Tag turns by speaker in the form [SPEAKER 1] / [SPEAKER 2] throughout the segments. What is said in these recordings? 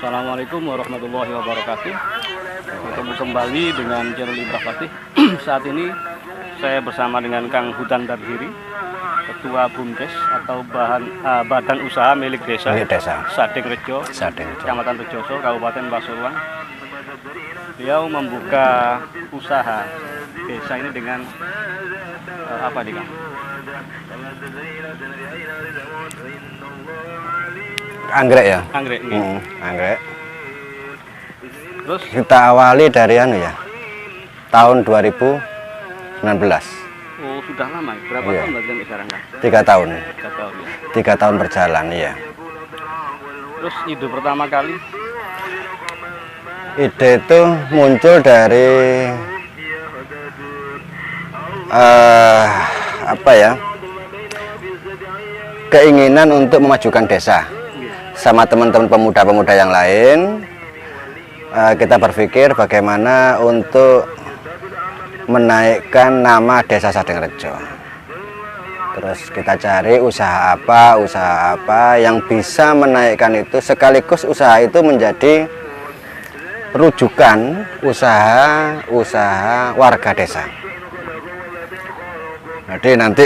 [SPEAKER 1] Assalamualaikum warahmatullahi wabarakatuh. Ketemu kembali dengan channel Ibrah Fatih. Saat ini saya bersama dengan Kang Hudan Tardiri, Ketua BUMDes atau Badan Usaha Milik Desa Sadeng Rejo, Kecamatan Rejoso, Kabupaten Pasuruan. Beliau membuka usaha desa ini dengan apa nih, Kang?
[SPEAKER 2] Anggrek ya?
[SPEAKER 1] Anggrek.
[SPEAKER 2] Anggrek.
[SPEAKER 1] Terus
[SPEAKER 2] kita awali dari tahun 2019.
[SPEAKER 1] Oh, sudah lama. Berapa
[SPEAKER 2] Iya.
[SPEAKER 1] tahun berarti sekarang, Kang?
[SPEAKER 2] 3 tahun.
[SPEAKER 1] 3 tahun ya.
[SPEAKER 2] 3 tahun berjalan, ya.
[SPEAKER 1] Terus ide pertama kali
[SPEAKER 2] Ide itu muncul dari keinginan untuk memajukan desa. Sama teman-teman pemuda-pemuda yang lain, kita berpikir bagaimana untuk menaikkan nama Desa Sadeng Rejo. Terus kita cari usaha apa yang bisa menaikkan itu, sekaligus usaha itu menjadi rujukan usaha warga desa. Jadi nanti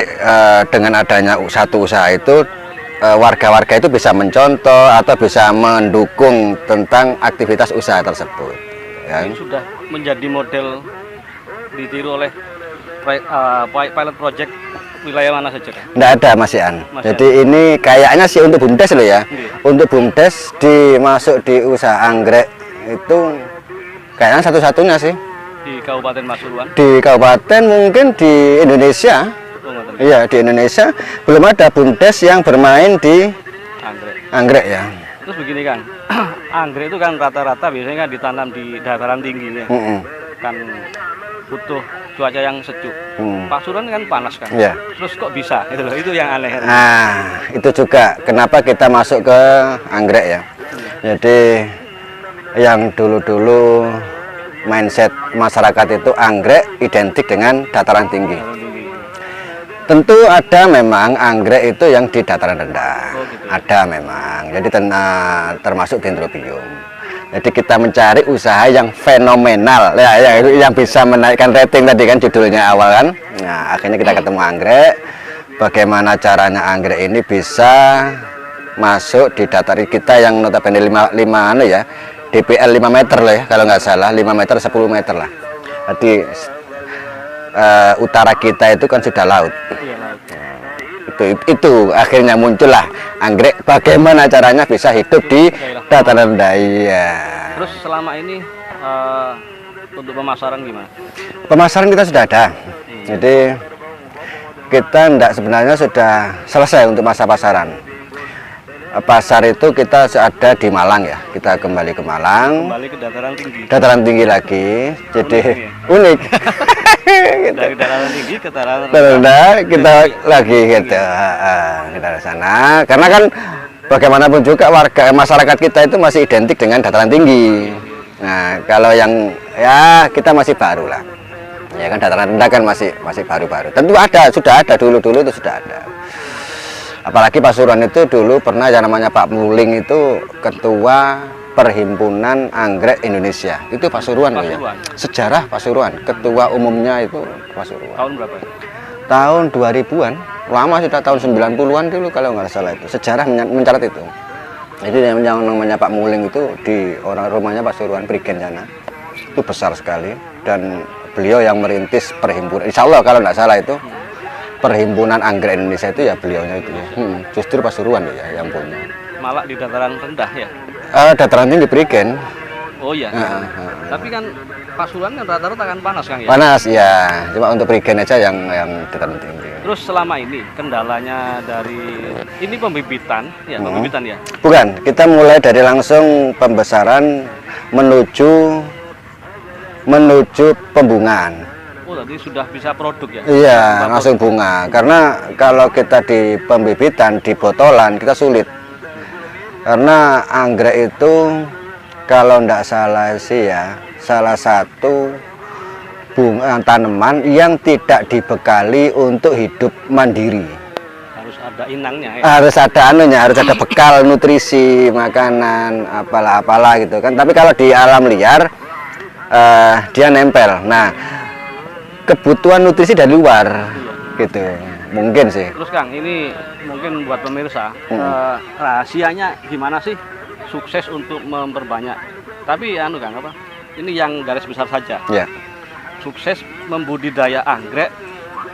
[SPEAKER 2] dengan adanya satu usaha itu, warga-warga itu bisa mencontoh atau bisa mendukung tentang aktivitas usaha tersebut.
[SPEAKER 1] ini sudah menjadi model ditiru oleh pilot project wilayah mana saja, Kang?
[SPEAKER 2] Nggak ada Mas Ian. Jadi ini kayaknya sih untuk BUMDes loh ya. Untuk BUMDes dimasuk di usaha anggrek itu kayaknya satu-satunya sih.
[SPEAKER 1] Di Kabupaten Pasuruan?
[SPEAKER 2] Di kabupaten, mungkin di Indonesia. Iya, di Indonesia belum ada BUMDes yang bermain di anggrek ya.
[SPEAKER 1] Terus begini, Kang, anggrek itu kan rata-rata biasanya kan ditanam di dataran tinggi ya. Kan butuh cuaca yang sejuk. Pasuruan kan panas, kan.
[SPEAKER 2] Ya.
[SPEAKER 1] Terus kok bisa? Itu yang aneh.
[SPEAKER 2] Nah, itu juga kenapa kita masuk ke anggrek ya. Jadi yang dulu-dulu mindset masyarakat itu anggrek identik dengan dataran tinggi. Tentu ada memang anggrek itu yang di dataran rendah. Ada memang. Jadi termasuk dendrobium. Jadi kita mencari usaha yang fenomenal ya, yang bisa menaikkan rating tadi kan judulnya awal kan. Nah, akhirnya kita ketemu anggrek. Bagaimana caranya anggrek ini bisa masuk di dataran kita yang notabene 5 ya. DPL 5 meter lah ya, kalau nggak salah 5 meter 10 meter lah. Jadi utara kita itu kan sudah laut. Itu akhirnya muncullah anggrek. Bagaimana caranya bisa hidup di dataran rendah. Iya.
[SPEAKER 1] Terus selama ini untuk pemasaran gimana?
[SPEAKER 2] Pemasaran kita sudah ada. Jadi kita sebenarnya sudah selesai untuk masa pasaran. Pasar itu kita ada di Malang ya. Kita kembali ke Malang. Kembali ke dataran tinggi. Dataran tinggi lagi. Jadi unik.
[SPEAKER 1] Dari dataran tinggi ke dataran
[SPEAKER 2] rendah kita lagi gitu. Kita ke sana karena kan bagaimanapun juga warga masyarakat kita itu masih identik dengan dataran tinggi. Nah, kalau yang ya kita masih baru lah. Ya kan dataran rendah kan masih baru-baru. Tentu sudah ada dulu itu sudah ada. Apalagi Pasuruan itu dulu pernah yang namanya Pak Muling itu ketua Perhimpunan Anggrek Indonesia. Itu Pasuruan loh ya. Sejarah Pasuruan, ketua umumnya itu Pasuruan.
[SPEAKER 1] Tahun berapa?
[SPEAKER 2] Tahun 2000-an. Lama sudah tahun 90-an dulu kalau nggak salah itu. Sejarah mencatat itu. Jadi yang namanya Pak Muling itu di orang rumahnya Pasuruan Prigen sana. Itu besar sekali dan beliau yang merintis perhimpunan. Insya Allah kalau nggak salah itu Perhimpunan Anggrek Indonesia itu ya beliaunya itu. Justru Pasuruan ya yang punya.
[SPEAKER 1] Malah di dataran rendah ya?
[SPEAKER 2] Dataran tinggi Prigen.
[SPEAKER 1] Oh iya. Tapi kan Pasuruan kan rata-rata kan panas, Kang ya?
[SPEAKER 2] Panas ya. Cuma untuk Prigen aja yang dataran tinggi.
[SPEAKER 1] Terus selama ini kendalanya dari ini pembibitan ya, pembibitan ya?
[SPEAKER 2] Bukan, kita mulai dari langsung pembesaran menuju pembungaan.
[SPEAKER 1] Oh, tadi sudah bisa produk ya?
[SPEAKER 2] Iya, langsung bunga. Karena kalau kita di pembibitan, di botolan, kita sulit. Karena anggrek itu, kalau tidak salah sih ya, salah satu tanaman yang tidak dibekali untuk hidup mandiri.
[SPEAKER 1] Harus ada inangnya ya.
[SPEAKER 2] Harus ada anunya, harus ada bekal nutrisi, makanan, apalah gitu kan. Tapi kalau di alam liar dia nempel. Nah, kebutuhan nutrisi dari luar gitu. Mungkin sih.
[SPEAKER 1] Terus Kang, ini mungkin buat pemirsa, rahasianya gimana sih sukses untuk memperbanyak? Tapi anu Kang, apa? Ini yang garis besar saja.
[SPEAKER 2] Ya.
[SPEAKER 1] Sukses membudidaya anggrek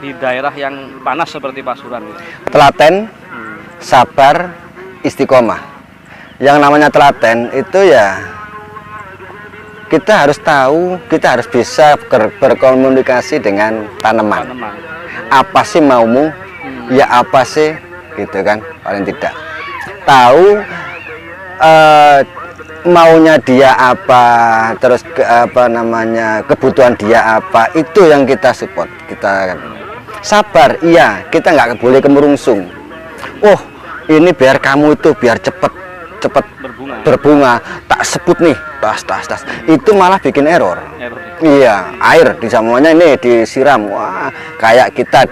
[SPEAKER 1] di daerah yang panas seperti Pasuruan.
[SPEAKER 2] Telaten, sabar, istiqomah. Yang namanya telaten itu ya kita harus tahu, kita harus bisa berkomunikasi dengan tanaman. Apa sih maumu? Ya apa sih? Gitu kan, paling tidak. Tahu maunya dia apa, terus kebutuhan dia apa, itu yang kita support. Kita kan sabar, iya, kita nggak boleh kemurungsung. Oh, ini biar kamu itu biar cepet berbunga, tak sebut nih, tas, itu malah bikin error. Iya, air di semuanya ini disiram, wah, kayak kita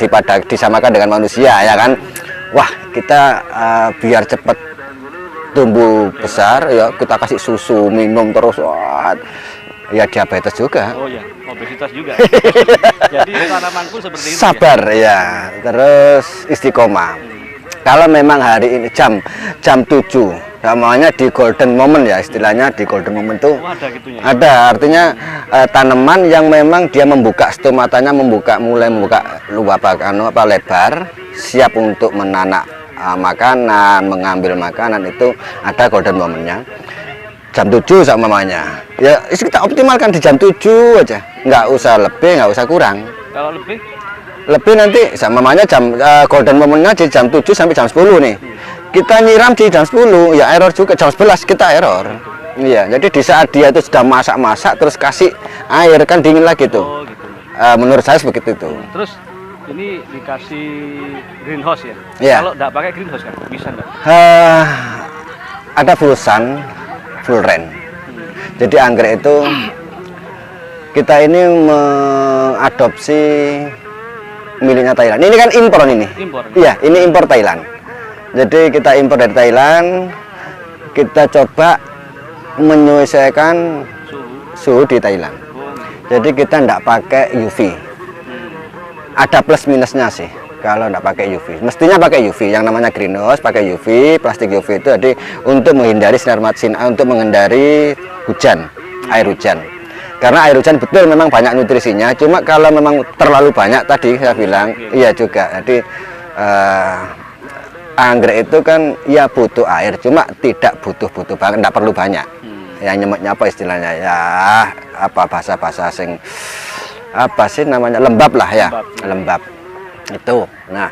[SPEAKER 2] disamakan dengan manusia, ya kan? Wah, kita biar cepet tumbuh besar, ya kita kasih susu, minum terus, wah, ya diabetes juga.
[SPEAKER 1] Oh ya, obesitas juga. Jadi tanaman pun seperti itu.
[SPEAKER 2] Sabar ya, terus istiqomah. Kalau memang hari ini jam 7, namanya di golden moment ya, istilahnya di golden moment tuh.
[SPEAKER 1] Ada gitunya.
[SPEAKER 2] Ada, artinya tanaman yang memang dia membuka stomatanya, mulai membuka lebar, siap untuk menanak makanan, mengambil makanan, itu ada golden momentnya. Jam 7 sama mamanya. Ya, kita optimalkan di jam 7 aja. Nggak usah lebih, nggak usah kurang.
[SPEAKER 1] Kalau lebih
[SPEAKER 2] nanti sama mamanya golden momentnya di jam 7 sampai jam 10 nih. Kita nyiram di jam 10, ya error juga. Jam 11 kita error. Iya, jadi di saat dia itu sudah masak-masak terus kasih air, kan dingin lagi tuh.
[SPEAKER 1] Oh, gitu.
[SPEAKER 2] Menurut saya begitu itu.
[SPEAKER 1] Terus ini dikasih greenhouse ya?
[SPEAKER 2] Iya.
[SPEAKER 1] Kalau nggak pakai greenhouse kan bisa nggak?
[SPEAKER 2] Ada full sun, full rain. Jadi anggrek itu kita ini mengadopsi miliknya Thailand. Ini kan impor ini.
[SPEAKER 1] Impor.
[SPEAKER 2] Iya, ini impor Thailand. Jadi kita impor dari Thailand, kita coba menyesuaikan suhu di Thailand. Jadi kita tidak pakai UV. Ada plus minusnya sih kalau tidak pakai UV. Mestinya pakai UV. Yang namanya greenhouse pakai UV, plastik UV itu jadi untuk menghindari sinar matahari, untuk menghindari hujan, air hujan. Karena air hujan betul memang banyak nutrisinya. Cuma kalau memang terlalu banyak tadi saya bilang, iya juga. Jadi anggrek itu kan ya butuh air, cuma tidak butuh banget, tidak perlu banyak. Ya nyemotnya apa istilahnya ya, apa bahasa sing apa sih namanya, lembab lah ya, lembab itu. Nah,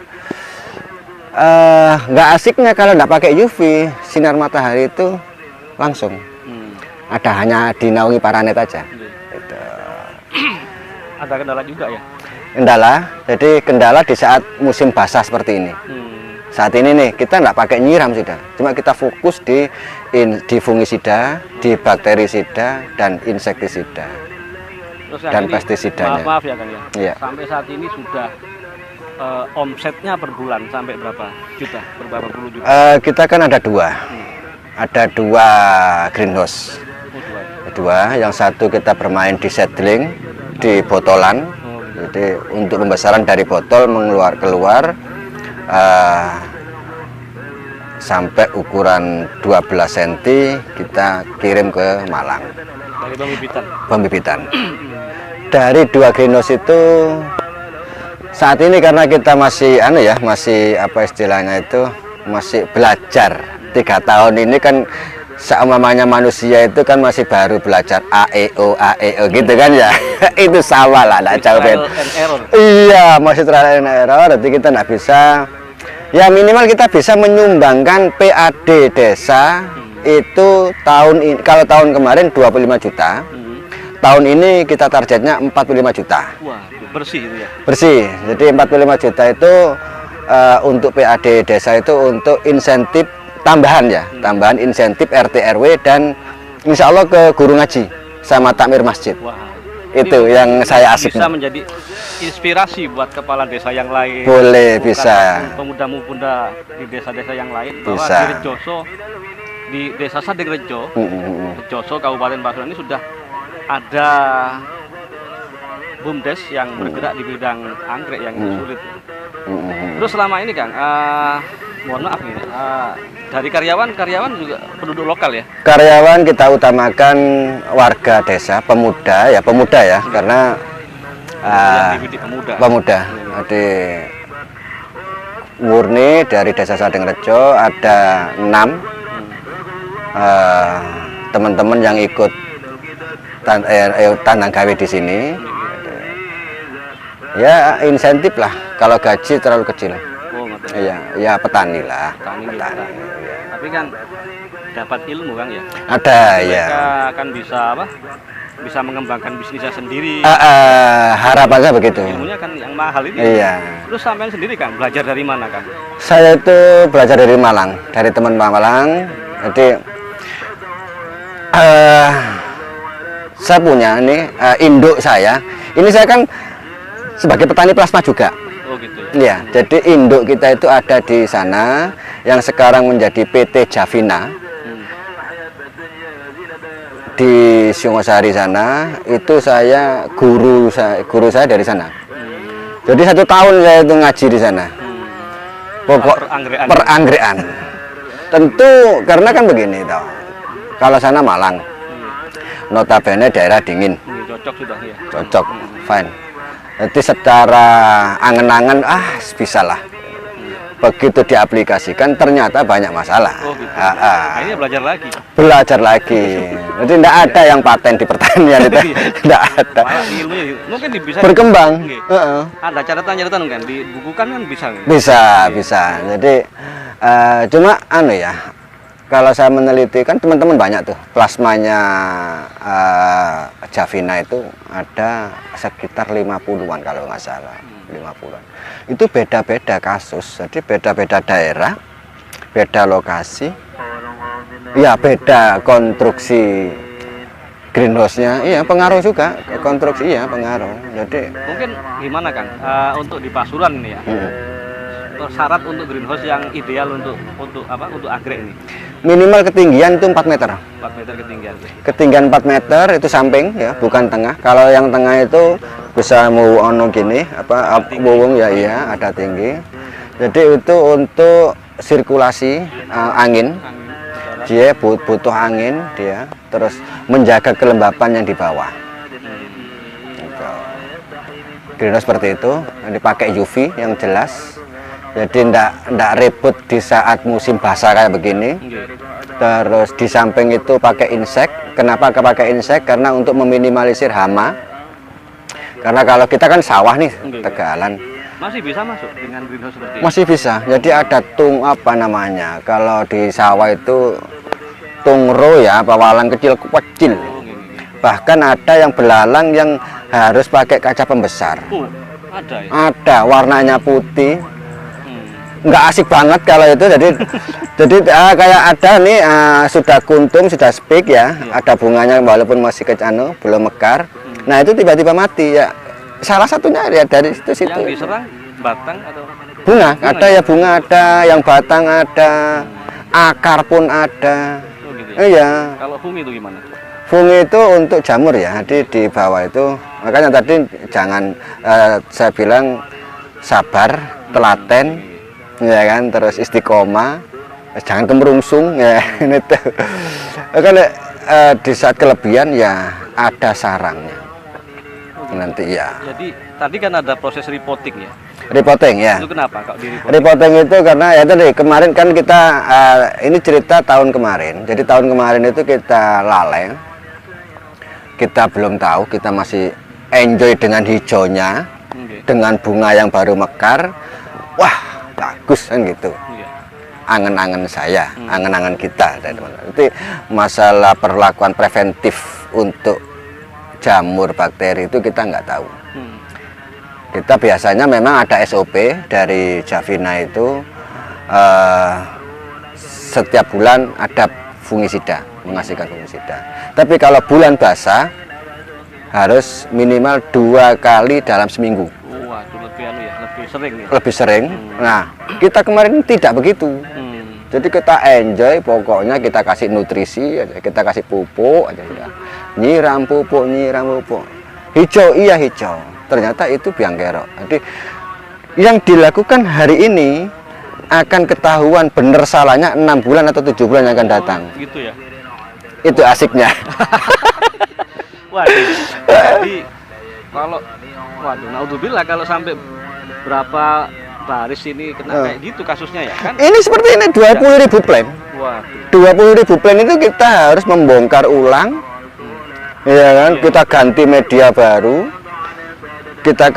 [SPEAKER 2] nggak asiknya kalau nggak pakai UV, sinar matahari itu langsung ada, hanya dinaungi paranet aja. Gitu.
[SPEAKER 1] Ada kendala juga ya?
[SPEAKER 2] Kendala, jadi kendala di saat musim basah seperti ini. Saat ini nih kita nggak pakai nyiram sudah, cuma kita fokus di fungisida, di bakterisida dan insektisida.
[SPEAKER 1] Terus
[SPEAKER 2] dan
[SPEAKER 1] ini,
[SPEAKER 2] pestisidanya.
[SPEAKER 1] Maaf ya Kang ya.
[SPEAKER 2] Iya.
[SPEAKER 1] Sampai saat ini sudah omsetnya per bulan sampai berapa juta? Berapa puluh juta?
[SPEAKER 2] Kita kan ada dua greenhouse. Dua, yang satu kita bermain di seedling, di botolan. Jadi untuk pembesaran dari botol keluar sampai ukuran 12 cm kita kirim ke Malang.
[SPEAKER 1] Dari
[SPEAKER 2] pembibitan. Dari dua greenhouse itu saat ini karena kita masih masih apa istilahnya itu, masih belajar. 3 tahun ini kan seumpamanya manusia itu kan masih baru belajar AEO gitu kan ya. Itu sama lah, enggak jauh beda. Iya, masih trial and error. Jadi kita enggak bisa, ya minimal kita bisa menyumbangkan PAD desa itu tahun ini. Kalau tahun kemarin 25 juta, tahun ini kita targetnya 45 juta.
[SPEAKER 1] Wah, bersih itu ya?
[SPEAKER 2] Bersih. Jadi 45 juta itu untuk PAD desa itu untuk insentif tambahan ya, tambahan insentif RT RW dan insya Allah ke guru ngaji sama takmir masjid.
[SPEAKER 1] Wah,
[SPEAKER 2] Itu yang saya asik.
[SPEAKER 1] Bisa menjadi inspirasi buat kepala desa yang lain.
[SPEAKER 2] Boleh, bisa.
[SPEAKER 1] Pemuda-pemuda di desa-desa yang lain. Bahwa
[SPEAKER 2] Bisa.
[SPEAKER 1] di Rejoso, di desa Sadegrejo, Rejoso Kabupaten Pasuruan ini sudah ada BUMDes yang bergerak di bidang anggrek yang sulit. Terus selama ini Kang, mohon maaf nih, dari karyawan juga penduduk lokal ya?
[SPEAKER 2] Karyawan kita utamakan warga desa, pemuda ya, karena
[SPEAKER 1] yang dibidik pemuda.
[SPEAKER 2] Jadi murni dari desa Sadegrejo ada 6 teman-teman yang ikut tandang gawe di sini. Ya insentif lah, kalau gaji terlalu kecil. Iya, ya petani lah. Petani. Ya.
[SPEAKER 1] Tapi kan dapat ilmu Kang ya.
[SPEAKER 2] Ada ya.
[SPEAKER 1] Mereka akan bisa bisa mengembangkan bisnisnya sendiri.
[SPEAKER 2] Harapannya begitu.
[SPEAKER 1] Ilmunya kan yang mahal ini.
[SPEAKER 2] Iya.
[SPEAKER 1] Terus sampean sendiri Kang, belajar dari mana Kang?
[SPEAKER 2] Saya itu belajar dari Malang, dari teman Malang. Jadi saya punya ini induk saya. Ini saya kan sebagai petani plasma juga.
[SPEAKER 1] Oh gitu ya.
[SPEAKER 2] Iya, jadi induk kita itu ada di sana yang sekarang menjadi PT Javina. Di Singosari sana, itu saya guru saya dari sana. Jadi 1 tahun saya itu ngaji di sana. Pokok peranggekan. Tentu karena kan begini toh. Kalau sana Malang, notabene daerah dingin.
[SPEAKER 1] Cocok sudah ya.
[SPEAKER 2] Cocok, fine. Jadi secara angen-angen bisa lah. Begitu diaplikasikan ternyata banyak masalah.
[SPEAKER 1] Oh gitu. Akhirnya
[SPEAKER 2] belajar lagi. Jadi tidak ada yang paten di pertanian itu. Tidak ada.
[SPEAKER 1] Ilmunya mungkin bisa
[SPEAKER 2] berkembang.
[SPEAKER 1] Ada catatan kan dibukukan kan bisa.
[SPEAKER 2] Bisa. Jadi cuma ya. Kalau saya meneliti kan teman-teman banyak tuh plasmanya Javina itu ada sekitar 50-an kalau nggak salah. 50-an. Itu beda-beda kasus, jadi beda-beda daerah, beda lokasi, ya beda konstruksi greenhouse-nya, iya pengaruh juga konstruksi, iya pengaruh. Jadi
[SPEAKER 1] mungkin gimana Kang untuk di Pasuruan ini ya, syarat untuk greenhouse yang ideal untuk anggrek ini?
[SPEAKER 2] Minimal ketinggian itu 4 meter.
[SPEAKER 1] 4 meter ketinggian.
[SPEAKER 2] Ketinggian 4 meter itu samping ya, bukan tengah. Kalau yang tengah itu bisa mau ono gini, wowong ya iya ada tinggi. Jadi itu untuk sirkulasi angin. Dia butuh angin dia, terus menjaga kelembapan yang di bawah. Greenhouse seperti itu, dipakai UV yang jelas. Jadi ndak ribut di saat musim basah kayak begini. Terus di samping itu pakai insek. Kenapa pakai insek? Karena untuk meminimalisir hama. Karena kalau kita kan sawah nih, Tegalan.
[SPEAKER 1] Masih bisa masuk dengan greenhouse seperti ini?
[SPEAKER 2] Masih bisa. Jadi ada kalau di sawah itu tungro ya, walang kecil. Bahkan ada yang belalang yang harus pakai kaca pembesar.
[SPEAKER 1] Ada ya?
[SPEAKER 2] Ada, warnanya putih. Nggak asik banget kalau itu, jadi kayak ada nih sudah kuntum, sudah spik ya, ada bunganya walaupun masih belum mekar. Nah itu tiba-tiba mati ya. Salah satunya ya dari situ.
[SPEAKER 1] Yang diserang batang atau
[SPEAKER 2] bunga ada ya, bunga ada, yang batang ada, akar pun ada.
[SPEAKER 1] Oh, gitu ya?
[SPEAKER 2] Iya.
[SPEAKER 1] Kalau fungi itu gimana?
[SPEAKER 2] Fungi itu untuk jamur ya, jadi di bawah itu makanya tadi jangan saya bilang sabar, telaten. Ya kan, terus istiqomah, jangan kemerungsung ya. Ini tuh kan di saat kelebihan ya ada sarangnya nanti ya.
[SPEAKER 1] Jadi tadi kan ada proses repotting ya.
[SPEAKER 2] Repotting ya.
[SPEAKER 1] Itu kenapa kok di repotting?
[SPEAKER 2] Repotting itu karena ya tadi kemarin kan kita ini cerita tahun kemarin. Jadi tahun kemarin itu kita lalai, kita belum tahu, kita masih enjoy dengan hijaunya, dengan bunga yang baru mekar. Wah bagus kan gitu. Angen-angen saya, angen-angen kita. Itu masalah perlakuan preventif untuk jamur bakteri itu kita nggak tahu. Kita biasanya memang ada SOP dari Javina itu setiap bulan ada fungisida, menghasilkan fungisida. Tapi kalau bulan basah harus minimal 2 kali dalam seminggu.
[SPEAKER 1] Wah, itu lebih ya, lebih sering ya.
[SPEAKER 2] Lebih sering. Nah, kita kemarin tidak begitu. Jadi kita enjoy, pokoknya kita kasih nutrisi, kita kasih pupuk aja ya. Nyiram pupuk. Hijau, iya hijau. Ternyata itu biang kerok. Jadi yang dilakukan hari ini akan ketahuan benar salahnya 6 bulan atau 7 bulan yang akan datang.
[SPEAKER 1] Gitu ya.
[SPEAKER 2] Itu asiknya.
[SPEAKER 1] Waduh. Jadi kalau naudzubillah kalau sampai berapa baris ini kena kayak gitu kasusnya ya kan?
[SPEAKER 2] Ini seperti ini 20.000 plan.
[SPEAKER 1] Waduh.
[SPEAKER 2] 20.000 plan itu kita harus membongkar ulang. Ya kan?
[SPEAKER 1] Iya.
[SPEAKER 2] Kita ganti media baru. Kita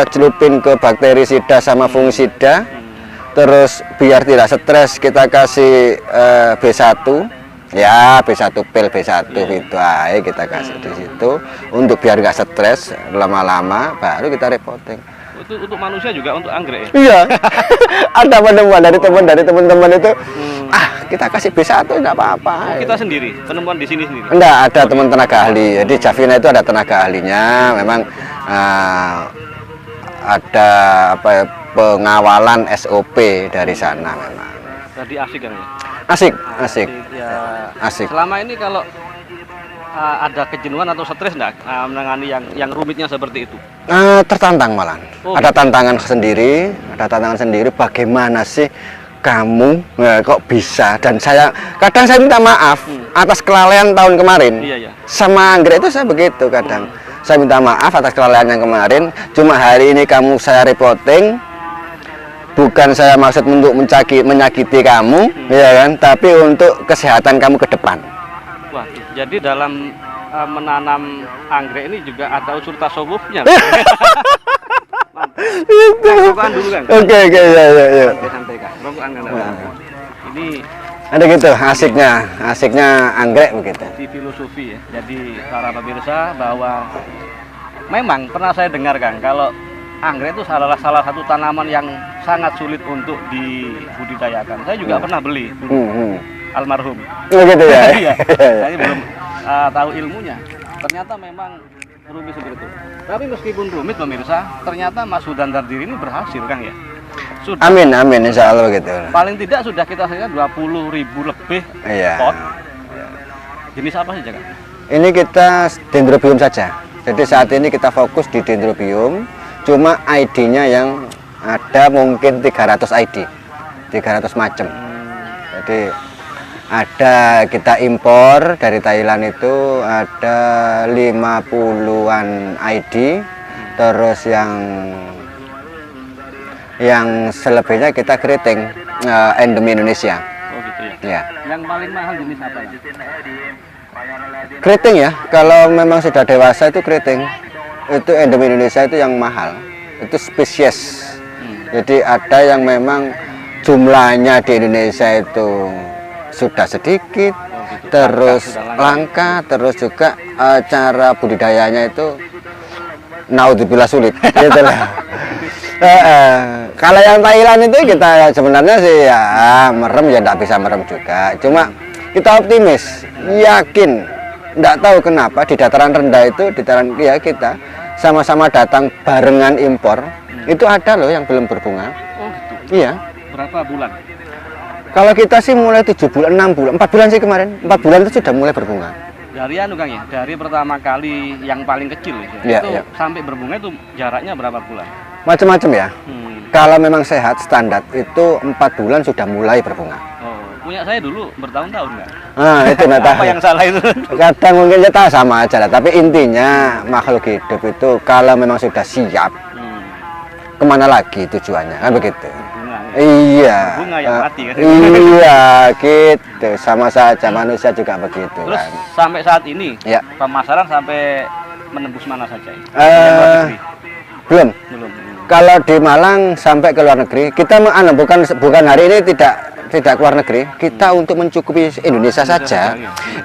[SPEAKER 2] celupin ke bakterisida sama fungisida. Terus biar tidak stres kita kasih B1. Ya, B1 pil B1 gitu aja kita kasih di situ untuk biar nggak stres lama-lama baru kita reporting.
[SPEAKER 1] Itu untuk manusia juga untuk anggrek ya?
[SPEAKER 2] Iya. Ada penemuan dari teman-teman itu. Kita kasih B1 enggak apa-apa.
[SPEAKER 1] Kita sendiri, penemuan di sini sendiri.
[SPEAKER 2] Enggak, ada teman tenaga ahli. Jadi Javina itu ada tenaga ahlinya, memang ada apa ya, pengawalan SOP dari sana memang.
[SPEAKER 1] Tadi asik kan ya?
[SPEAKER 2] Asik.
[SPEAKER 1] Ya.
[SPEAKER 2] Asik.
[SPEAKER 1] Selama ini kalau ada kejenuhan atau stres enggak menangani yang rumitnya seperti itu?
[SPEAKER 2] Tertantang malah. Ada tantangan sendiri bagaimana sih kamu kok bisa, dan kadang saya minta maaf atas kelalaian tahun kemarin.
[SPEAKER 1] Iya.
[SPEAKER 2] Sama anggrek itu saya begitu kadang. Saya minta maaf atas kelalaian yang kemarin, cuma hari ini saya reporting. Bukan saya maksud untuk menyakiti kamu, ya kan, tapi untuk kesehatan kamu ke depan.
[SPEAKER 1] Wah, jadi dalam menanam anggrek ini juga ada unsur tasawufnya. Rokokan dulu kan?
[SPEAKER 2] Oke, ya.
[SPEAKER 1] Santai Kak. Rokokan kan. Ini
[SPEAKER 2] ada gitu asiknya anggrek begitu.
[SPEAKER 1] Di filosofi ya. Jadi para pemirsa bahwa memang pernah saya dengar Kang, kalau anggrek itu salah satu tanaman yang sangat sulit untuk dibudidayakan. Saya juga pernah beli dulu. Almarhum.
[SPEAKER 2] Oh gitu ya.
[SPEAKER 1] Iya. Saya belum tahu ilmunya. Ternyata memang rumit seperti itu. Tapi meskipun rumit pemirsa, ternyata Mas Hudan Dardiri ini berhasil Kang ya. Sudah.
[SPEAKER 2] Amin, insya Allah gitu.
[SPEAKER 1] Paling tidak sudah kita hasilkan 20.000 lebih pot. Jenis apa saja Kang?
[SPEAKER 2] Ini kita dendrobium saja. Jadi saat ini kita fokus di dendrobium. Cuma ID-nya yang ada mungkin 300 ID, 300 macam. Jadi ada kita impor dari Thailand itu ada 50-an ID, terus yang selebihnya kita keriting endemi Indonesia.
[SPEAKER 1] Oh gitu
[SPEAKER 2] Ya.
[SPEAKER 1] ya. Yang paling mahal jenis apa ya?
[SPEAKER 2] Keriting ya, kalau memang sudah dewasa itu keriting. Itu endemi Indonesia itu yang mahal, itu spesies. Jadi ada yang memang jumlahnya di Indonesia itu sudah sedikit, terus langka, terus juga cara budidayanya itu naudzubillah sulit. Gitu lah. Kalau yang Thailand itu kita sebenarnya sih ya merem ya tidak bisa merem juga. Cuma kita optimis, yakin, tidak tahu kenapa di dataran rendah itu, kita sama-sama datang barengan impor, itu ada loh yang belum berbunga.
[SPEAKER 1] Oh gitu.
[SPEAKER 2] Iya.
[SPEAKER 1] Berapa bulan?
[SPEAKER 2] Kalau kita sih mulai 7 bulan, 6 bulan, 4 bulan sih kemarin. 4 bulan itu sudah mulai berbunga.
[SPEAKER 1] Dari Kang ya, dari pertama kali yang paling kecil ya, itu sampai berbunga itu jaraknya berapa bulan?
[SPEAKER 2] Macam-macam ya. Kalau memang sehat standar itu 4 bulan sudah mulai berbunga.
[SPEAKER 1] Oh, punya saya dulu bertahun-tahun nggak?
[SPEAKER 2] Itu nggak tahu.
[SPEAKER 1] Apa yang salah itu?
[SPEAKER 2] Kadang mungkin kita sama aja lah. Tapi intinya makhluk hidup itu kalau memang sudah siap, kemana lagi tujuannya kan begitu. Iya.
[SPEAKER 1] Bunga yang mati kan.
[SPEAKER 2] Iya, gitu. Sama saja manusia juga begitu.
[SPEAKER 1] Terus
[SPEAKER 2] kan.
[SPEAKER 1] sampai saat ini,
[SPEAKER 2] ya.
[SPEAKER 1] pemasaran sampai menembus mana saja?
[SPEAKER 2] Belum. Kalau di Malang sampai ke luar negeri, kita bukan hari ini tidak keluar negeri. Kita untuk mencukupi Indonesia saja,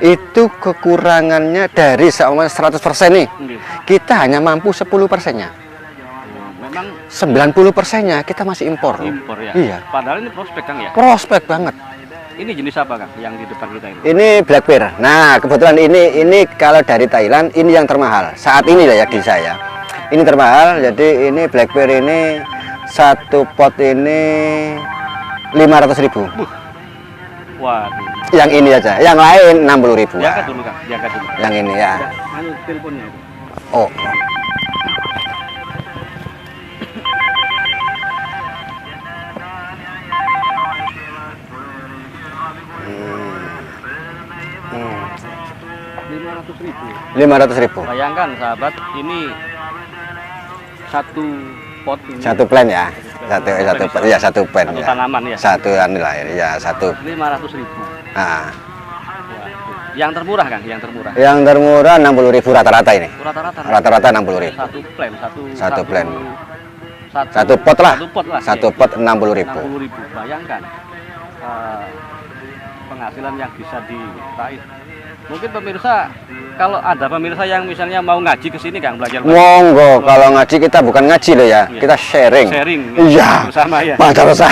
[SPEAKER 2] itu kekurangannya dari 100% nih. Kita hanya mampu 10%-nya.
[SPEAKER 1] Memang
[SPEAKER 2] 90%-nya kita masih impor.
[SPEAKER 1] Impor ya.
[SPEAKER 2] Iya.
[SPEAKER 1] Padahal ini prospek Kang ya.
[SPEAKER 2] Prospek banget.
[SPEAKER 1] Ini jenis apa Kang yang di depan kita ini?
[SPEAKER 2] Ini black pear. Nah, kebetulan ini kalau dari Thailand ini yang termahal. Saat ini ya di saya. Ini termahal. Jadi ini black pear ini satu pot ini 500.000.
[SPEAKER 1] Waduh.
[SPEAKER 2] Yang ini aja. Yang lain 60.000.
[SPEAKER 1] Diangkat dulu Kang, diangkat dulu.
[SPEAKER 2] Yang ini ya.
[SPEAKER 1] Anu teleponnya itu.
[SPEAKER 2] Oh. Hmm.
[SPEAKER 1] 500.000.
[SPEAKER 2] 500.000.
[SPEAKER 1] Bayangkan sahabat, ini satu pot ini.
[SPEAKER 2] Satu plan ya. Satu ya satu plan
[SPEAKER 1] Satu
[SPEAKER 2] ya.
[SPEAKER 1] tanaman ya.
[SPEAKER 2] Satu inilah ya satu.
[SPEAKER 1] 500.000.
[SPEAKER 2] Nah,
[SPEAKER 1] Waduh. Yang termurah Kang, yang termurah.
[SPEAKER 2] yang termurah 60.000 rata-rata ini.
[SPEAKER 1] Rata-rata.
[SPEAKER 2] Rata-rata 60.000.
[SPEAKER 1] Satu plan,
[SPEAKER 2] Satu pot lah.
[SPEAKER 1] Satu pot lah.
[SPEAKER 2] Satu
[SPEAKER 1] ya.
[SPEAKER 2] pot 60.000.
[SPEAKER 1] 60.000. Bayangkan penghasilan yang bisa diraih. Mungkin pemirsa, kalau ada pemirsa yang misalnya mau ngaji ke sini Kang, belajar
[SPEAKER 2] Monggo, kalau ngaji kita bukan ngaji loh ya,
[SPEAKER 1] Iya.
[SPEAKER 2] kita sharing.
[SPEAKER 1] sharing
[SPEAKER 2] Iya.
[SPEAKER 1] bersama ya.
[SPEAKER 2] Padahal usah.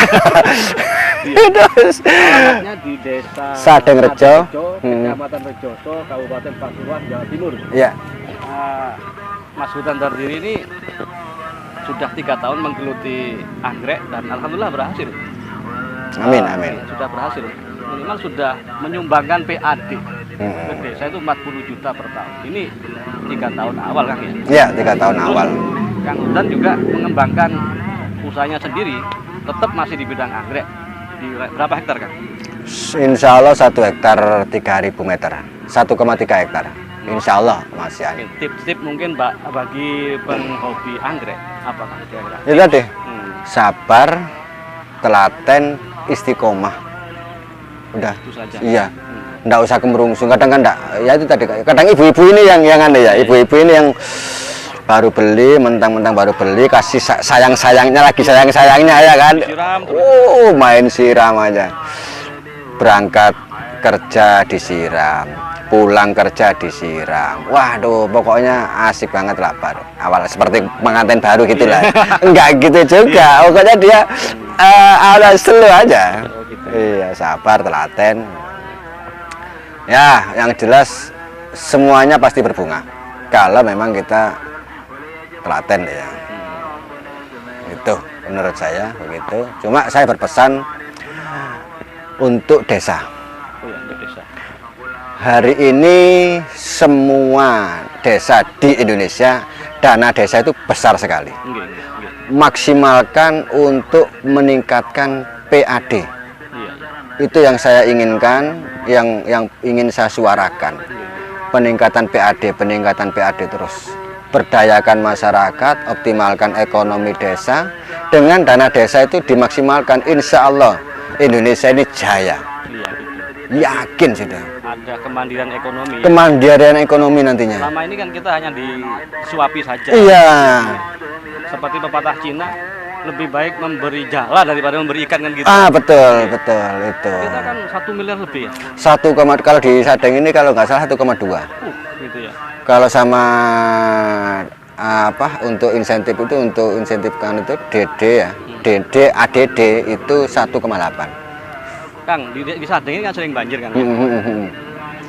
[SPEAKER 1] Alamatnya di Desa
[SPEAKER 2] Sadeng Rejo,
[SPEAKER 1] Kecamatan Rejoso, Kabupaten Pasuruan, Jawa Timur.
[SPEAKER 2] Ya,
[SPEAKER 1] Mas Hutan Dardiri ini sudah 3 tahun menggeluti anggrek dan alhamdulillah berhasil.
[SPEAKER 2] amin amin.
[SPEAKER 1] Sudah berhasil. Minimal sudah menyumbangkan PAD ke desa itu 40 juta per tahun. Ini 3 tahun awal Kang ya.
[SPEAKER 2] Ya, 3 tahun
[SPEAKER 1] Terus,
[SPEAKER 2] awal.
[SPEAKER 1] Kang Hutan juga mengembangkan usahanya sendiri, tetap masih di bidang anggrek. Di berapa hektar Kang?
[SPEAKER 2] Insya Allah 1 hektar 3.000 meter, 1,3 hektar. Insya Allah masih ada.
[SPEAKER 1] Oke, tips-tips mungkin bagi penghobi anggrek apa Kang kira-kira?
[SPEAKER 2] Itu tadi,
[SPEAKER 1] Hmm,
[SPEAKER 2] sabar, telaten, istiqomah. Udah.
[SPEAKER 1] itu saja.
[SPEAKER 2] Iya.
[SPEAKER 1] Hmm.
[SPEAKER 2] Nggak usah kemerungsung. Kadang kan enggak, ya itu tadi. Kadang ibu-ibu ini yang aneh ya. Ibu-ibu ini yang baru beli, mentang-mentang baru beli, kasih sayang-sayangnya lagi sayang-sayangnya ya kan.
[SPEAKER 1] Disiram terus.
[SPEAKER 2] Main siram aja. Berangkat kerja disiram, pulang kerja disiram. Waduh, pokoknya asik banget lah baru. Awal seperti pengantin baru gitulah. Enggak gitu juga. Pokoknya dia awal slow aja.
[SPEAKER 1] Oh, gitu.
[SPEAKER 2] Iya, sabar, telaten. Ya, yang jelas semuanya pasti berbunga. Kalau memang kita telaten ya. Itu menurut saya begitu. Cuma saya berpesan untuk desa.
[SPEAKER 1] Oh ya, untuk desa.
[SPEAKER 2] Hari ini semua desa di Indonesia dana desa itu besar sekali.
[SPEAKER 1] Nggih, nggih, nggih.
[SPEAKER 2] Maksimalkan untuk meningkatkan PAD.
[SPEAKER 1] Iya, iya.
[SPEAKER 2] Itu yang saya inginkan, yang ingin saya suarakan. Peningkatan PAD terus. Berdayakan masyarakat, optimalkan ekonomi desa. Dengan dana desa itu dimaksimalkan, insya Allah Indonesia ini jaya.
[SPEAKER 1] Iya, gitu.
[SPEAKER 2] Yakin sudah.
[SPEAKER 1] Ada kemandirian ekonomi.
[SPEAKER 2] Kemandirian ekonomi nantinya.
[SPEAKER 1] Selama ini kan kita hanya disuapi saja.
[SPEAKER 2] Iya.
[SPEAKER 1] Seperti pepatah Cina, lebih baik memberi jala daripada memberi ikan kan gitu.
[SPEAKER 2] Betul itu.
[SPEAKER 1] Kita kan 1 miliar lebih ya.
[SPEAKER 2] Kalau di Sadeng ini kalau nggak salah 1,2.
[SPEAKER 1] Gitu ya.
[SPEAKER 2] Kalau sama untuk insentif kan itu DD ya. DD ADD itu 1,8.
[SPEAKER 1] Kang, di Sadeng ini kan sering banjir kan.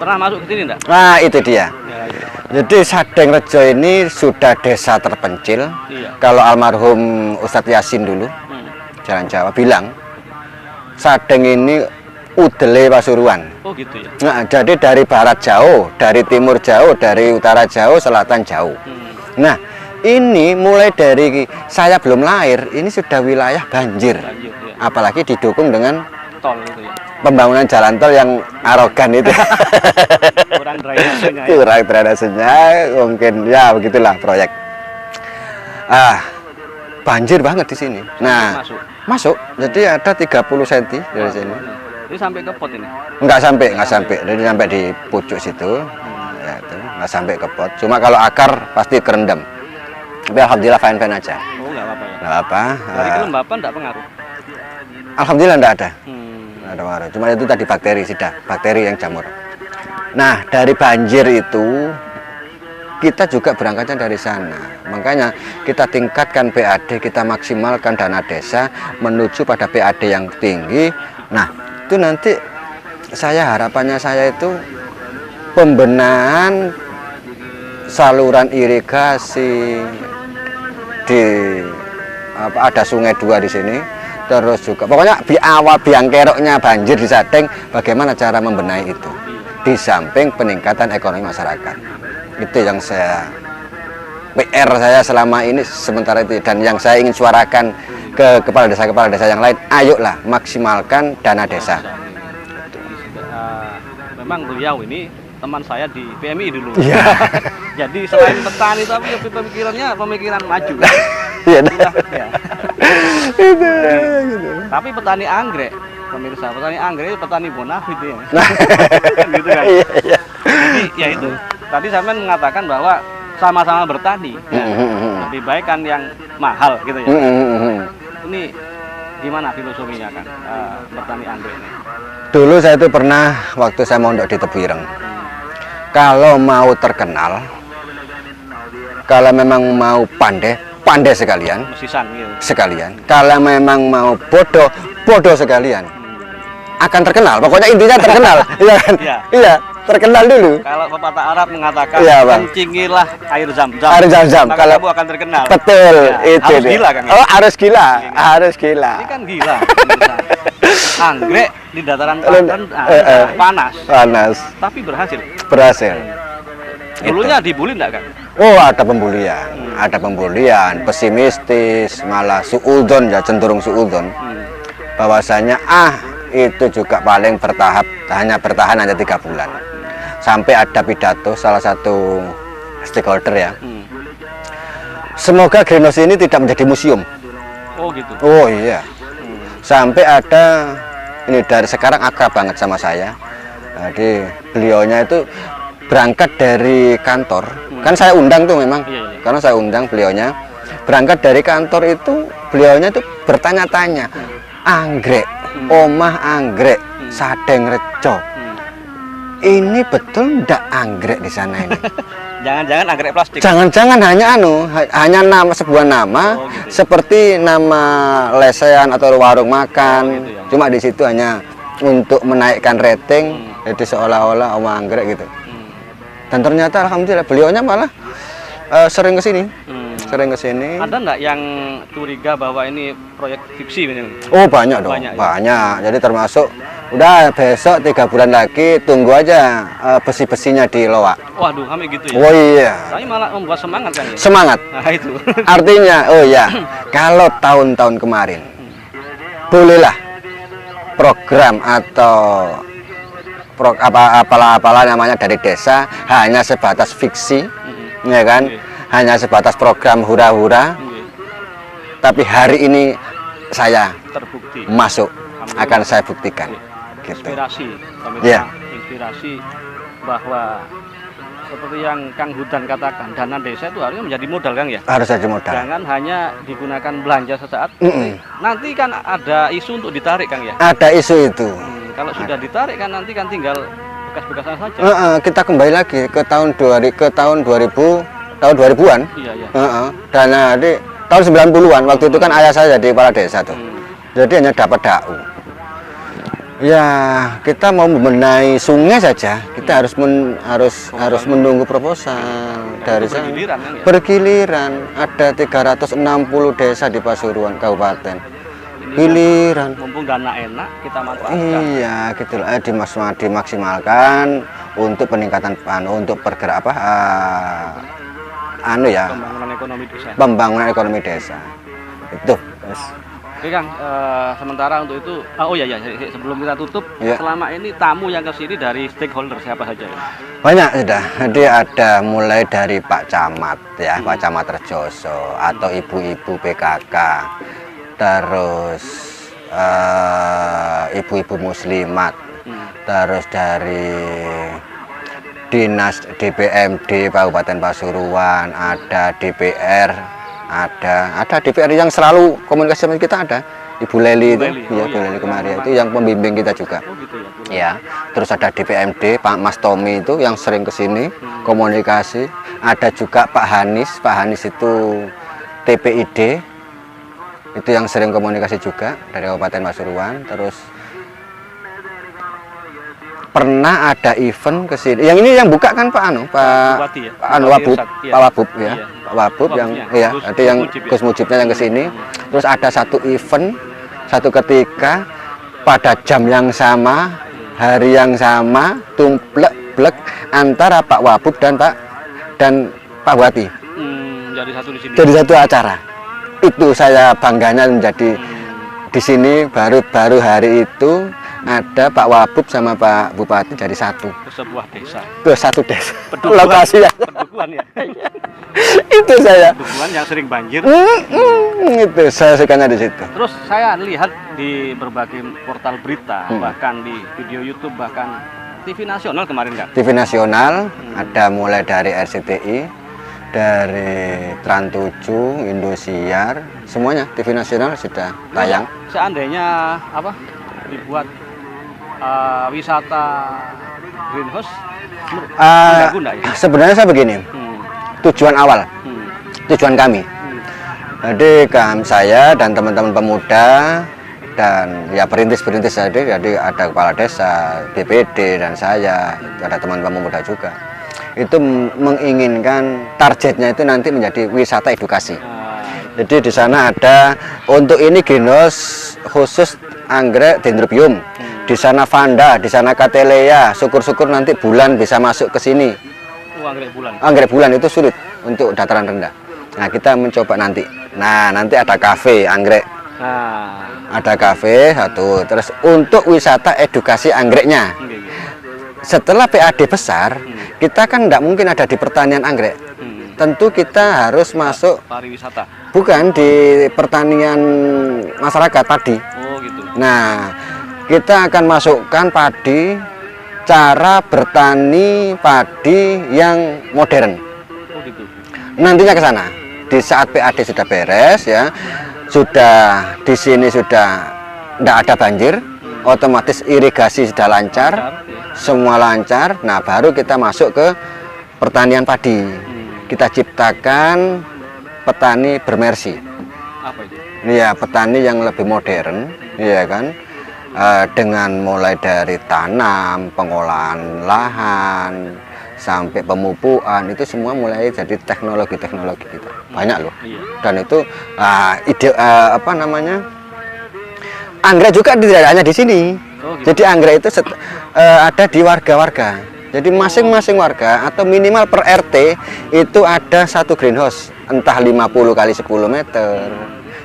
[SPEAKER 1] Pernah masuk ke sini enggak?
[SPEAKER 2] Nah, itu dia.
[SPEAKER 1] Ya, iya.
[SPEAKER 2] Jadi Sadeng Rejo ini sudah desa terpencil.
[SPEAKER 1] Iya.
[SPEAKER 2] Kalau almarhum Ustadz Yasin dulu, Jalan Jawa bilang, Sadeng ini udele Pasuruan.
[SPEAKER 1] Oh gitu ya.
[SPEAKER 2] Nah, jadi dari barat jauh, dari timur jauh, dari utara jauh, selatan jauh. Nah, ini mulai dari saya belum lahir, ini sudah wilayah banjir.
[SPEAKER 1] Banjir ya.
[SPEAKER 2] Apalagi didukung dengan
[SPEAKER 1] Tol gitu ya.
[SPEAKER 2] pembangunan jalan tol yang arogan itu.
[SPEAKER 1] Kurang drainasenya ya.
[SPEAKER 2] Kurang drainasenya, mungkin ya begitulah proyek. Banjir banget di sini. Nah, masuk. Jadi ada 30 cm dari sini.
[SPEAKER 1] Ini sampai ke pot ini.
[SPEAKER 2] Enggak sampai. Jadi sampai di pucuk situ. Ya, itu enggak sampai ke pot. Cuma kalau akar pasti kerendam. Tapi alhamdulillah fine aja.
[SPEAKER 1] Oh, enggak apa-apa ya.
[SPEAKER 2] Enggak apa.
[SPEAKER 1] Dari kelembapan enggak pengaruh.
[SPEAKER 2] Alhamdulillah enggak ada. Enggak ada pengaruh. Cuma itu tadi bakteri yang jamur. Nah, dari banjir itu kita juga berangkatnya dari sana. Makanya kita tingkatkan PAD, kita maksimalkan dana desa menuju pada PAD yang tinggi. Nah, itu nanti harapannya saya itu pembenahan saluran irigasi di ada sungai 2 di sini, terus juga pokoknya di awal biang keroknya banjir di Sadeng, bagaimana cara membenahi itu di samping peningkatan ekonomi masyarakat. Itu yang saya PR saya selama ini sementara itu, dan yang saya ingin suarakan ke kepala desa yang lain, ayolah maksimalkan dana desa.
[SPEAKER 1] Memang beliau ini teman saya di PMI dulu.
[SPEAKER 2] Ya.
[SPEAKER 1] Jadi selain petani tapi pemikirannya pemikiran maju.
[SPEAKER 2] Iya.
[SPEAKER 1] Ya. Tapi petani anggrek, pemirsa, petani anggrek itu petani bonafit ya. Gitu kan.
[SPEAKER 2] Iya.
[SPEAKER 1] Jadi ya itu. Tadi saya mengatakan bahwa sama-sama bertani. Ya. Lebih baik kan yang mahal gitu ya. Ini gimana filosofinya kan bertani anggrek ini?
[SPEAKER 2] Dulu saya itu pernah waktu saya mondok di Tebuireng. Kalau mau terkenal, kalau memang mau pandai sekalian.
[SPEAKER 1] Mesisan gitu.
[SPEAKER 2] Sekalian. Kalau memang mau bodoh sekalian. Akan terkenal. Pokoknya intinya terkenal. Iya kan? Iya, terkenal dulu.
[SPEAKER 1] Kalau pepatah Arab mengatakan
[SPEAKER 2] iya,
[SPEAKER 1] kencingilah air zam-zam.
[SPEAKER 2] Air zam-zam.
[SPEAKER 1] Kalau kamu akan terkenal.
[SPEAKER 2] Betul,
[SPEAKER 1] ya,
[SPEAKER 2] itu.
[SPEAKER 1] Harus gila kan?
[SPEAKER 2] Oh, harus gila. Harus gila.
[SPEAKER 1] Ini kan gila. Anggrek di dataran panas.
[SPEAKER 2] Panas.
[SPEAKER 1] Tapi berhasil. Dulunya dibully enggak kan?
[SPEAKER 2] Oh, ada pembulian. Ada pembulian, pesimistis, malah suudzon ya, cenderung suudzon. Bahwasanya itu juga paling hanya bertahan 3 bulan. Sampai ada pidato salah satu stakeholder ya. Semoga greenhouse ini tidak menjadi museum.
[SPEAKER 1] Oh gitu.
[SPEAKER 2] Oh iya. Sampai ada ini dari sekarang akrab banget sama saya. Jadi beliaunya itu berangkat dari kantor. Kan saya undang tuh memang. Karena saya undang beliaunya. Berangkat dari kantor itu beliaunya itu bertanya-tanya. Anggrek, omah anggrek, Sadeng Rejo. Ini betul ndak anggrek di sana ini?
[SPEAKER 1] Jangan-jangan anggrek plastik.
[SPEAKER 2] Jangan-jangan hanya sebuah nama, gitu. Seperti nama lesehan atau warung makan. Gitu ya. Cuma di situ hanya untuk menaikkan rating, jadi seolah-olah omah anggrek gitu. Dan ternyata alhamdulillah beliaunya malah sering ke sini. Ada nggak yang curiga bahwa ini proyek fiksi ini? Oh banyak dong, banyak. Jadi termasuk udah besok 3 bulan lagi tunggu aja besi-besinya di Loak. Waduh, kami gitu ya? Oh iya. Tapi malah membuat semangat kan ya? Semangat. Nah itu. Artinya, oh ya, kalau tahun-tahun kemarin, bolehlah program atau apalah namanya dari desa hanya sebatas fiksi, ya kan? Hanya sebatas program hura-hura. Tapi hari ini saya terbukti masuk, akan saya buktikan. Gitu. Inspirasi, inspirasi bahwa seperti yang Kang Hudan katakan, dana desa itu harusnya menjadi modal, Kang ya. Harus jadi modal. Jangan hanya digunakan belanja sesaat. Nanti kan ada isu untuk ditarik, Kang ya. Ada isu itu. Kalau sudah ditarik kan nanti kan tinggal bekas-bekasnya saja. Kita kembali lagi ke tahun 2000-an. Iya, iya. Dana di tahun 90-an waktu itu kan ayah saya jadi kepala desa tuh. Jadi hanya dapat DAU. Ya, kita mau membenahi sungai saja, kita harus menunggu proposal dari sana. Bergiliran, ada 360 desa di Pasuruan Kabupaten. Giliran. Mumpung dana enak, kita manfaatkan. Iya, gitu lah, dimaksimalkan untuk peningkatan untuk bergerak pembangunan ekonomi desa. Itu. Oke Kang, sementara untuk itu, oh iya, sebelum kita tutup, selama ini tamu yang kesini dari stakeholder siapa saja? Banyak sudah, jadi ada mulai dari Pak Camat ya, Pak Camat Rejoso atau ibu-ibu PKK, terus ibu-ibu muslimat, terus dari Dinas DPMD Kabupaten Pasuruan, ada DPR. Ada DPR yang selalu komunikasi sama kita, ada Ibu Leli itu, ya Bu Leli kemarin itu yang pembimbing kita juga. Oh gitu ya. Terus ada DPMD Pak Mas Tommy itu yang sering kesini komunikasi. Ada juga Pak Hanis itu TPID itu yang sering komunikasi juga dari Kabupaten Pasuruan. Terus pernah ada event ke sini. Yang ini yang buka kan Pak
[SPEAKER 1] Bupati ya?
[SPEAKER 2] Pak Wabub,
[SPEAKER 1] Iya.
[SPEAKER 2] Pak Wabub ya.
[SPEAKER 1] Iya.
[SPEAKER 2] Pak Wabub yang
[SPEAKER 1] Wabubnya.
[SPEAKER 2] ya, ada yang
[SPEAKER 1] Mujib ya?
[SPEAKER 2] Gus Mujibnya yang ke sini. Terus ada satu event satu ketika pada jam yang sama, hari yang sama, tumplek-blek antara Pak Wabub dan Pak Bupati.
[SPEAKER 1] Jadi satu di sini.
[SPEAKER 2] Jadi satu acara. Itu saya bangganya menjadi di sini baru hari itu ada Pak Wabub sama Pak Bupati jadi satu
[SPEAKER 1] Ke sebuah desa.
[SPEAKER 2] ke satu desa.
[SPEAKER 1] Pedukuhan.
[SPEAKER 2] Lokasi ya.
[SPEAKER 1] Pedukuhan ya.
[SPEAKER 2] Itu saya.
[SPEAKER 1] Pedukuhan yang sering banjir.
[SPEAKER 2] Itu saya sukanya di situ.
[SPEAKER 1] Terus saya lihat di berbagai portal berita, bahkan di video YouTube, bahkan TV nasional kemarin kan.
[SPEAKER 2] TV nasional ada mulai dari RCTI, dari Trans7, Indosiar, semuanya TV nasional sudah tayang.
[SPEAKER 1] Seandainya apa dibuat wisata greenhouse, mengganggu nggak ya?
[SPEAKER 2] Sebenarnya saya begini, tujuan awal, tujuan kami. Jadi saya dan teman-teman pemuda dan ya perintis-perintis tadi, jadi ada kepala desa, BPD dan saya, ada teman pemuda juga. Itu menginginkan targetnya itu nanti menjadi wisata edukasi. Jadi di sana ada untuk ini greenhouse khusus anggrek dendrobium. Di sana vanda, di sana cattleya. Syukur-syukur nanti bulan bisa masuk ke sini.
[SPEAKER 1] Anggrek bulan.
[SPEAKER 2] Anggrek bulan itu sulit untuk dataran rendah. Nah, kita mencoba nanti. Nah, nanti ada kafe anggrek.
[SPEAKER 1] Nah,
[SPEAKER 2] Ada kafe satu. Terus untuk wisata edukasi anggreknya. Setelah PAD besar, kita kan tidak mungkin ada di pertanian anggrek. Tentu kita harus masuk
[SPEAKER 1] pariwisata.
[SPEAKER 2] bukan di pertanian masyarakat padi.
[SPEAKER 1] Oh gitu.
[SPEAKER 2] Nah, kita akan masukkan padi, cara bertani padi yang modern.
[SPEAKER 1] Oh gitu.
[SPEAKER 2] Nantinya ke sana. Di saat PAD sudah beres ya, sudah di sini sudah tidak ada banjir, otomatis irigasi sudah lancar, semua lancar. Nah, baru kita masuk ke pertanian padi. Kita ciptakan petani bermersi.
[SPEAKER 1] Apa itu?
[SPEAKER 2] Iya, petani yang lebih modern, iya kan? Dengan mulai dari tanam, pengolahan lahan, sampai pemupukan, itu semua mulai jadi teknologi-teknologi kita. Banyak loh.
[SPEAKER 1] Iya.
[SPEAKER 2] Dan itu apa namanya? Anggrek juga tidak hanya di sini.
[SPEAKER 1] Oh, gitu.
[SPEAKER 2] Jadi anggrek itu ada di warga-warga. Jadi masing-masing warga atau minimal per RT itu ada satu greenhouse, entah 50 kali 10 meter.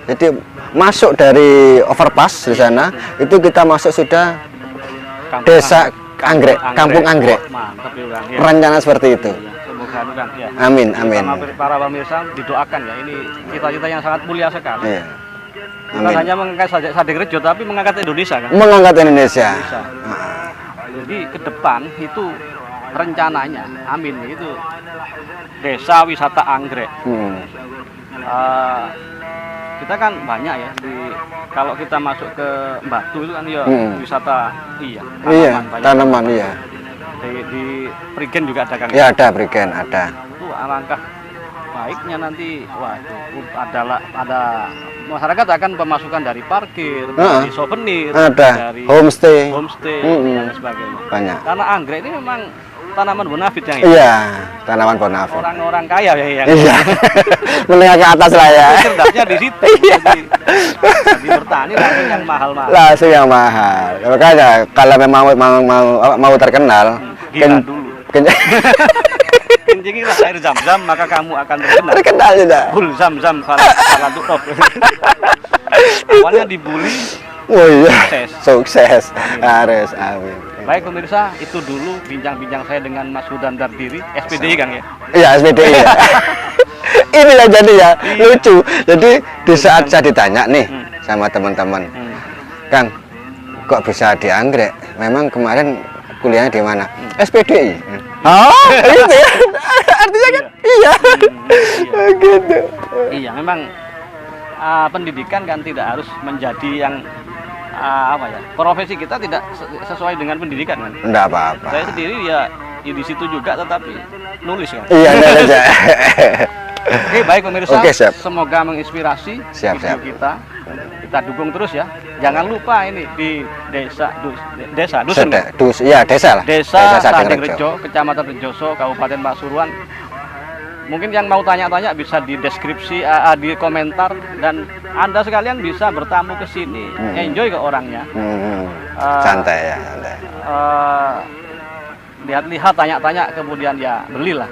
[SPEAKER 2] Jadi masuk dari overpass di sana, itu kita masuk sudah desa anggrek, kampung anggrek.
[SPEAKER 1] Mantap ya, Bang. Ya.
[SPEAKER 2] Rencana seperti itu.
[SPEAKER 1] Semoga Bang, ya.
[SPEAKER 2] Amin, amin.
[SPEAKER 1] Sama para pemirsa didoakan ya. Ini cita-cita yang sangat mulia sekali.
[SPEAKER 2] Iya.
[SPEAKER 1] Bukan
[SPEAKER 2] Amin.
[SPEAKER 1] hanya mengangkat Sadek Rejo, tapi mengangkat Indonesia kan.
[SPEAKER 2] Mengangkat Indonesia.
[SPEAKER 1] Jadi ke depan itu rencananya, amin, itu desa wisata anggrek. Kita kan banyak ya kalau kita masuk ke Batu itu kan ya wisata
[SPEAKER 2] Iya, tanaman iya.
[SPEAKER 1] Di Prigen juga ada kan?
[SPEAKER 2] Ya ada Prigen, ada.
[SPEAKER 1] Itu alangkah baiknya nanti, waduh, ada masyarakat akan pemasukan dari parkir, dari souvenir,
[SPEAKER 2] ada
[SPEAKER 1] dari
[SPEAKER 2] homestay,
[SPEAKER 1] dan sebagainya.
[SPEAKER 2] Banyak.
[SPEAKER 1] Karena anggrek ini memang tanaman bonafit yang
[SPEAKER 2] iya, tanaman bonafit.
[SPEAKER 1] Orang-orang kaya ya yang
[SPEAKER 2] iya. Menengah ke atas lah ya.
[SPEAKER 1] cerdasnya di situ. Jadi bertani langsung yang mahal-mahal.
[SPEAKER 2] Langsung yang mahal. Makanya kalau memang mau terkenal,
[SPEAKER 1] Gila dulu. Kencinglah air zam-zam maka kamu akan terkenal.
[SPEAKER 2] Terkenal sudah.
[SPEAKER 1] Bul zam-zam falan tutup. Awalnya dibully.
[SPEAKER 2] Oh iya.
[SPEAKER 1] Sukses.
[SPEAKER 2] Harus, amin.
[SPEAKER 1] Baik pemirsa, itu dulu bincang-bincang saya dengan Mas Hudan Dardiri, SPDI Kang ya.
[SPEAKER 2] Iya, SPDI ya. Ini ya jadi ya lucu. Jadi di saat saya ditanya nih sama teman-teman, Kang, kok bisa di anggrek? Memang kemarin kuliahnya di mana? SPDI. Oh, itu ya. Artinya kan iya. Gitu.
[SPEAKER 1] Iya, memang pendidikan kan tidak harus menjadi yang profesi kita tidak sesuai dengan pendidikan kan.
[SPEAKER 2] Enggak apa-apa.
[SPEAKER 1] Saya sendiri ya di situ juga tetapi nulis kan.
[SPEAKER 2] Iya, nulis aja.
[SPEAKER 1] Oke, baik pemirsa.
[SPEAKER 2] Oke, siap.
[SPEAKER 1] Semoga menginspirasi
[SPEAKER 2] Siap.
[SPEAKER 1] kita. Kita dukung terus ya. Jangan lupa ini di desa dusun ya?
[SPEAKER 2] Ya desa lah.
[SPEAKER 1] Desa
[SPEAKER 2] Sading
[SPEAKER 1] Sading
[SPEAKER 2] Rejo.
[SPEAKER 1] Rejo, Kecamatan Rejoso, Kabupaten Pasuruan. Mungkin yang mau tanya-tanya bisa di deskripsi, di komentar, dan Anda sekalian bisa bertamu ke sini, enjoy ke orangnya.
[SPEAKER 2] Santai ya, santai.
[SPEAKER 1] Lihat-lihat, tanya-tanya, kemudian ya belilah.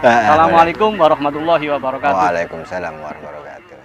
[SPEAKER 1] Assalamualaikum warahmatullahi wabarakatuh.
[SPEAKER 2] Waalaikumsalam warahmatullahi wabarakatuh.